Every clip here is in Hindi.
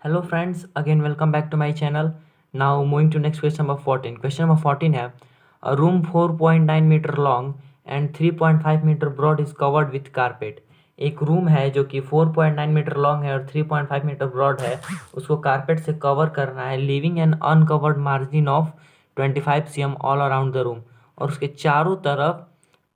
Hello friends, again welcome back to my channel. Now moving to next question number 14. Question number 14 है a room 4.9 meter long and 3.5 meter broad is covered with carpet. एक रूम है जो कि 4.9 मीटर लॉन्ग है और 3.5 मीटर ब्रॉड है, उसको कारपेट से कवर करना है, leaving an uncovered margin of 25 cm all around the room, और उसके चारों तरफ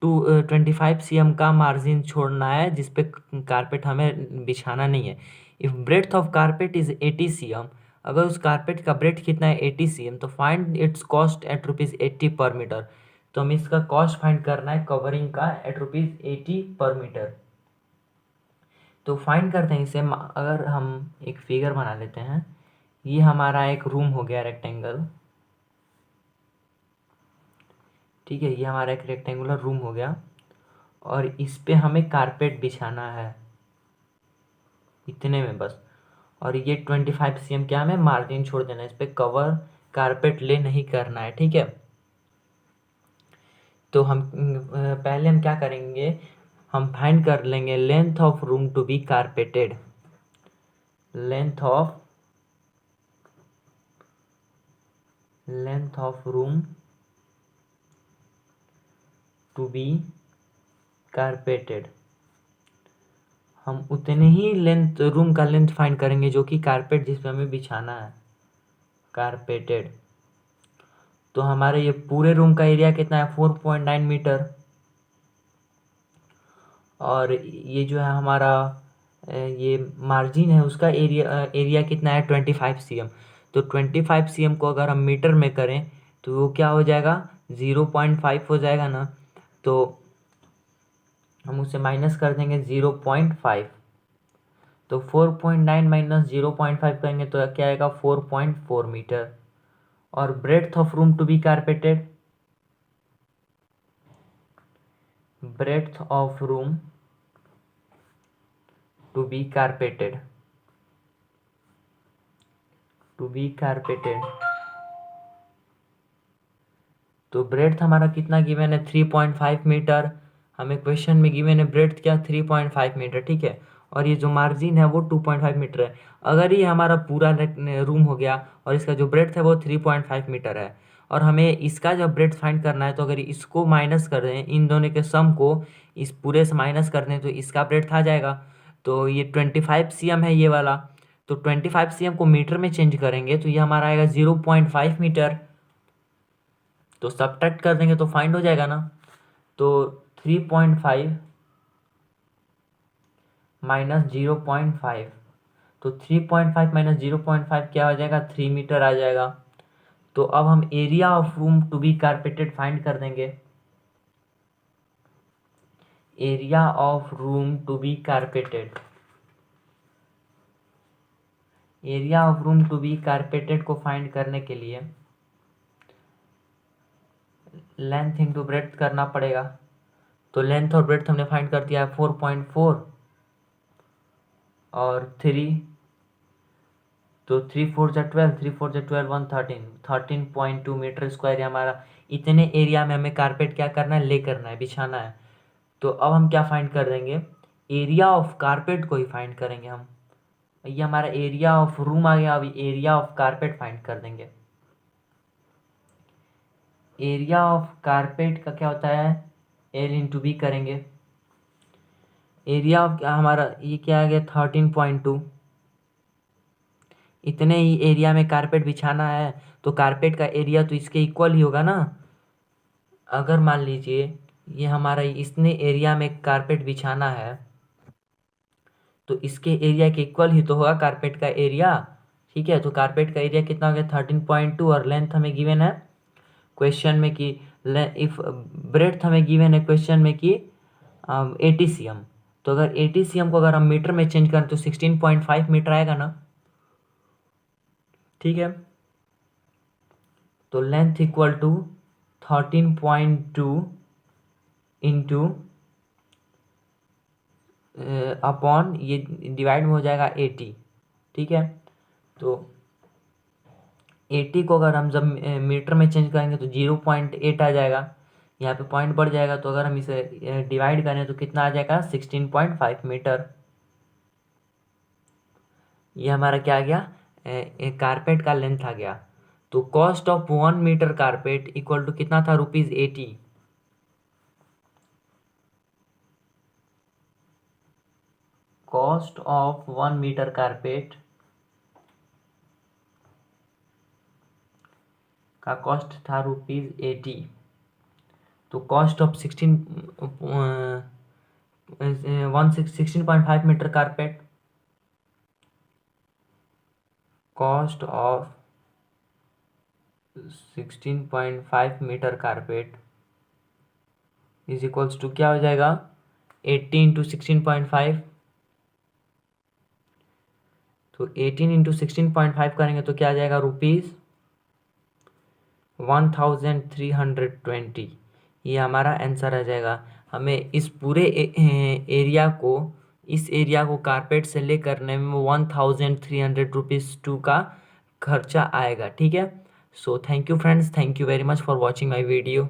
25 cm का मार्जिन छोड़ना है जिसपे कारपेट हमें बिछाना नहीं है। If breadth of carpet is 80 cm, अगर उस कारपेट का ब्रेड्थ कितना है 80 cm, तो फाइंड इट्स कॉस्ट एट ₹80 पर मीटर। तो हमें इसका कॉस्ट फाइंड करना है कवरिंग का एट ₹80 पर मीटर। तो फाइंड करते हैं इसे। अगर हम एक फिगर बना लेते हैं, ये हमारा एक रूम हो गया रेक्टेंगल, ठीक है, ये हमारा एक रेक्टेंगुलर रूम हो गया और इस पे हमें कारपेट बिछाना है इतने में बस। और ये 25 cm क्या हमें मार्जिन छोड़ देना है, इस पे कवर कारपेट ले नहीं करना है, ठीक है। तो हम पहले हम क्या करेंगे, हम फाइंड कर लेंगे length of room to be carpeted. Length of room to be carpeted, हम उतने ही लेंथ रूम का लेंथ फाइंड करेंगे जो कि कारपेट जिस पे हमें बिछाना है, कारपेटेड। तो हमारे ये पूरे रूम का एरिया कितना है 4.9 मीटर, और ये जो है हमारा ये मार्जिन है उसका एरिया कितना है 25 cm। तो 25 cm को अगर हम मीटर में करें तो वो क्या हो जाएगा 0.5 हो जाएगा ना, तो हम उसे माइनस कर देंगे 0.5। तो 4.9 माइनस 0.5 करेंगे तो क्या आएगा 4.4 मीटर। और breadth of room to be carpeted, breadth of room to be carpeted, तो ब्रेड्थ हमारा कितना गिवन है 3.5 मीटर। हमें क्वेश्चन में गिवन है ब्रेड्थ क्या 3.5 मीटर, ठीक है। और ये जो मार्जिन है वो 2.5 मीटर है। अगर ये हमारा पूरा रूम हो गया और इसका जो ब्रेड्थ है वो 3.5 मीटर है, और हमें इसका जब ब्रेड्थ फाइंड करना है तो अगर इसको माइनस कर दें, इन दोनों के सम को इस पूरे से माइनस कर दें तो इसका ब्रेड्थ आ जाएगा। तो ये 25 cm है ये वाला, तो 25 cm को मीटर में चेंज करेंगे तो ये हमारा आएगा 0.5 मीटर। तो सब्ट्रैक्ट कर देंगे तो फाइंड हो जाएगा ना। तो 3.5 माइनस 0.5, तो 3.5 माइनस 0.5 क्या हो जाएगा 3 मीटर आ जाएगा। तो अब हम area of room to be carpeted find कर देंगे। Area of room to be carpeted, area of room to be carpeted को फाइंड करने के लिए लेंथ इंटू ब्रेड्थ करना पड़ेगा। तो लेंथ और ब्रेड्थ हमने फाइंड कर दिया है 4.4 और 3, तो 3 4 जा 12, 3 4 जा 12 113, 13.2 मीटर स्क्वायर हमारा। इतने एरिया में हमें कारपेट क्या करना है, ले करना है, बिछाना है। तो अब हम क्या फाइंड कर देंगे, एरिया ऑफ कारपेट को ही फाइंड करेंगे हम। ये हमारा एरिया ऑफ रूम आ गया, अभी एरिया ऑफ कारपेट फाइंड कर देंगे। एरिया ऑफ कारपेट का क्या होता है एल इंटू बी करेंगे। एरिया ऑफ हमारा ये क्या आ गया 13.2, इतने ही एरिया में कारपेट बिछाना है तो कारपेट का एरिया तो इसके इक्वल ही होगा ना। अगर मान लीजिए ये हमारा इसने एरिया में कारपेट बिछाना है तो इसके एरिया के इक्वल ही तो होगा कारपेट का एरिया, ठीक है। तो कारपेट का एरिया कितना हो गया 13.2, और लेंथ हमें गिवन है क्वेश्चन में कि इफ ब्रेड्थ हमें गिवन है क्वेश्चन में कि 80 cm। तो अगर 80 cm को अगर हम मीटर में चेंज करें तो 16.5 मीटर आएगा ना, ठीक है। तो length equal to 13.2 into upon ये डिवाइड में हो जाएगा 80, ठीक है। तो 80 को अगर हम जब मीटर में चेंज करेंगे तो 0.8 आ जाएगा, यहाँ पे पॉइंट बढ़ जाएगा। तो अगर हम इसे डिवाइड करें तो कितना आ जाएगा 16.5 मीटर। ये हमारा क्या आ गया, कारपेट का लेंथ आ गया। तो cost of 1 metre carpet equal to कितना था, ₹80। कॉस्ट ऑफ 1 मीटर कारपेट का कॉस्ट था ₹80। तो cost of 16.5 metre carpet, cost of 16.5 metre carpet is equals to क्या हो जाएगा, 80 इंटू 16.5। तो 18 इंटू 16.5 करेंगे तो क्या आ जाएगा, ₹1320। ये हमारा आंसर आ जाएगा। हमें इस पूरे एरिया को कारपेट से ले करने में ₹1300 का खर्चा आएगा। ठीक है। So thank you friends, thank you very much for watching my video.